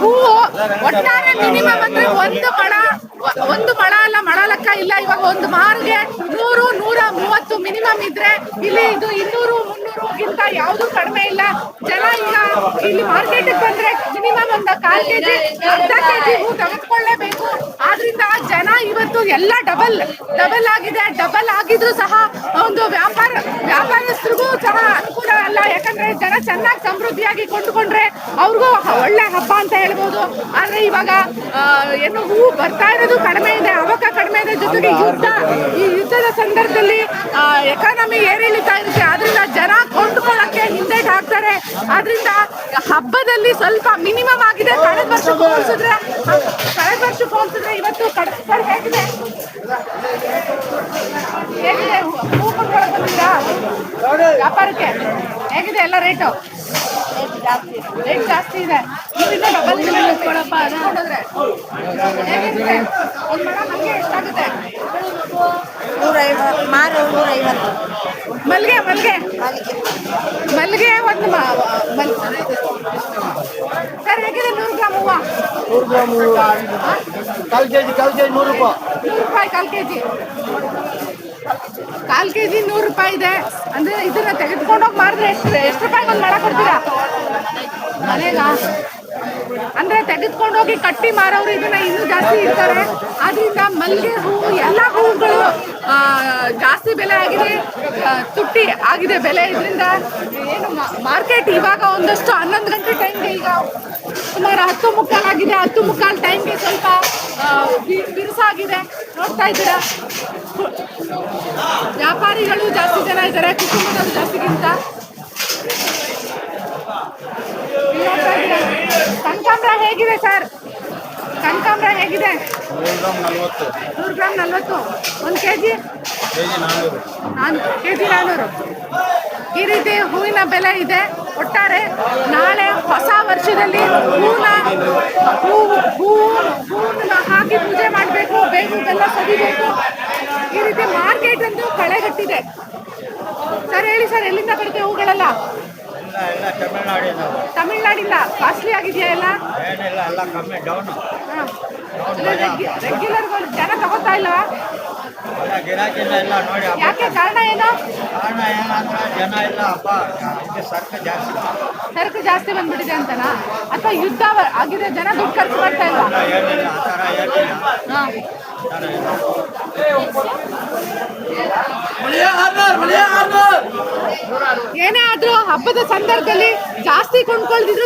ಹೂವು ಒಟ್ಟಾರೆ ಮಿನಿಮಮ್ ಅಂದ್ರೆ ಒಂದು ಮಳ ಅಲ್ಲ, ಮಳ ಲೆಕ್ಕ ಇಲ್ಲ. ಇವಾಗ ಒಂದು ಮಾರ್ಗೆ 100-130 ಮಿನಿಮಮ್ ಇದ್ರೆ ಇಲ್ಲಿ ಇದು 200-300ಗಿಂತ ಯಾವ್ದು ಕಡಿಮೆ ಇಲ್ಲ. ಜನ ಈಗ ಇಲ್ಲಿ ಮಾರ್ಕೆಟ್ ಬಂದ್ರೆ ಮಿನಿಮಮ್ ಒಂದು 1/4 ಕೆಜಿ ಅರ್ಧ ಕೆಜಿ ಹೂ ತೆಗೆದುಕೊಳ್ಳೇಬೇಕು. ಆದ್ರಿಂದ ಜನ ಇವತ್ತು ಎಲ್ಲ ಡಬಲ್ ಆಗಿದೆ. ಡಬಲ್ ಆಗಿದ್ರು ಸಹ ಒಂದು ವ್ಯಾಪಾರಸ್ಥರಿಗೂ ಸಹ ಅನುಕೂಲ ಅಲ್ಲ. ಯಾಕಂದ್ರೆ ಜನ ಚೆನ್ನಾಗಿ ಸಮೃದ್ಧಿಯಾಗಿ ಕೊಂಡುಕೊಂಡ್ರೆ ಅವ್ರಿಗೂ ಒಳ್ಳೆ ಹಬ್ಬ ಅಂತ ಹೇಳ್ಬೋದು. ಆದ್ರೆ ಇವಾಗ ಏನು ಹೂ ಬರ್ತಾ ಇರೋದು ಕಡಿಮೆ ಇದೆ, ಅವಕ ಕಡಿಮೆ ಇದೆ. ಜೊತೆಗೆ ಈ ಯುದ್ಧದ ಸಂದರ್ಭದಲ್ಲಿ ಎಕಾನಮಿ ಏರಿಳಿತಾ ಇರುತ್ತೆ. ಆದ್ರಿಂದ ಜನ ಕೊಂಡುಕೊಳ್ಳಕ್ಕೆ ಹಿಂದೇಟ್ ಹಾಕ್ತಾರೆ. ಆದ್ರಿಂದ ಹಬ್ಬದಲ್ಲಿ ಸ್ವಲ್ಪ ಮಿನಿಮಮ್ ಆಗಿದೆ. ಕಳೆದ ವರ್ಷಕ್ಕೆ ಹೋಲಿಸಿದ್ರೆ ಇವತ್ತು ಹೇಗಿದೆ ಹೂ ಕೊಂಡ್ಕೊಳಕ್ ಬಂದಿದ್ದೀರಾ ವ್ಯಾಪಾರಕ್ಕೆ? ಹೇಗಿದೆ ಎಲ್ಲ ರೇಟು? ರೇಟ್ ಜಾಸ್ತಿ ಇದೆ. ಇದರಿಂದ ಡಬಲ್ ಕೊಡಪ್ಪ ನೋಡಿದ್ರೆ ಹೇಗಿದೆ? ಒಂದು ಮಳ ನಮಗೆ ಎಷ್ಟಾಗುತ್ತೆ? 150 ಮಾರು 150. ಮಲ್ಲಿಗೆ ಒಂದು ಸರ್ ಹೇಗಿದೆ 100 ಗ್ರಾಮ್ ಹೂವು? 100 ಗ್ರಾಮ್ ಹೂವು ಕಾಲ್ ಕೆಜಿ 100 ರೂಪಾಯಿ. 100 ರೂಪಾಯಿ ಕಾಲ್ ಕೆಜಿ. ಕಾಲ್ ಕೆಜಿ 100 ರೂಪಾಯಿ ಇದೆ. ಅಂದ್ರೆ ಇದನ್ನ ತೆಗೆದುಕೊಂಡೋಗಿ ಮಾರಿದ್ರೆ ಎಷ್ಟು ರೂಪಾಯಿ ಒಂದು ಮಳ ಕೊಡ್ತೀರಾ ಮನೆಗ? ಅಂದ್ರೆ ತೆಗೆದುಕೊಂಡೋಗಿ ಕಟ್ಟಿ ಮಾರೋರು ಇದನ್ನ ಇನ್ನೂ ಜಾಸ್ತಿ ಇರ್ತಾರೆ. ಆದ್ರಿಂದ ಮಲ್ಲಿಗೆ ಹೂವು ಎಲ್ಲ ಹೂವುಗಳು ಜಾಸ್ತಿ ಬೆಲೆ ಆಗಿದೆ, ತುಟ್ಟಿ ಆಗಿದೆ ಬೆಲೆ. ಇದರಿಂದ ಏನು ಮಾರ್ಕೆಟ್ ಇವಾಗ ಒಂದಷ್ಟು 11 ಗಂಟೆ ಟೈಮ್ಗೆ ಈಗ ಸುಮಾರು 10:15 ಆಗಿದೆ. 10:15 ಟೈಮ್ಗೆ ಸ್ವಲ್ಪ ಬಿರುಸಾಗಿದೆ. ನೋಡ್ತಾ ಇದ್ದೀರಾ, ವ್ಯಾಪಾರಿಗಳು ಜಾಸ್ತಿ ಜನ ಇದ್ದಾರೆ ಕುಟುಂಬದವರು ಜಾಸ್ತಿಗಿಂತ. ಕನಕಾಂಬರ ಹೇಗಿದೆ ಸರ್? ಕನಕಾಂಬರ ಹೇಗಿದೆ? 100 ಗ್ರಾಮ್ 40. 1 KG KG 400. ಈ ರೀತಿ ಹೂವಿನ ಬೆಲೆ ಇದೆ. ಒಟ್ಟಾರೆ ನಾಳೆ ಹೊಸ ವರ್ಷದಲ್ಲಿ ಹೂವನ್ನ ಹಾಕಿ ಪೂಜೆ ಮಾಡಬೇಕು, ಬೇವು ಬೆಲ್ಲ ಸದಿಬೇಕು. ಈ ರೀತಿ ಮಾರ್ಕೆಟ್ ಅಂತೂ ಕಳೆಗಟ್ಟಿದೆ. ಸರ್ ಹೇಳಿ ಸರ್, ಎಲ್ಲಿಂದ ಬರುತ್ತೆ ಹೂಗಳೆಲ್ಲ? ತಮಿಳ್ನಾಡಿಂದ. ಕಾಸ್ಟ್ಲಿ ಆಗಿದೆಯಾ ಎಲ್ಲ? ರೆಗ್ಯುಲರ್ ಜನ ತಗೋತಾ ಇಲ್ವಾ? ಯಾಕೆ? ಕಾರಣ ಏನು? ಸರಕು ಜಾಸ್ತಿ ಬಂದ್ಬಿಟ್ಟಿದೆ ಅಂತನಾ? ಅಥವಾ ಯುದ್ಧ ಆಗಿದೆ, ಜನ ದುಡ್ಡು ಖರ್ಚು ಮಾಡ್ತಾ ಇಲ್ವಾ? ಏನೇ ಆದ್ರೂ ಹಬ್ಬದ ಸಂದರ್ಭದಲ್ಲಿ ಜಾಸ್ತಿ ಕೊಂಡ್ಕೊಳ್ದಿದ್ರು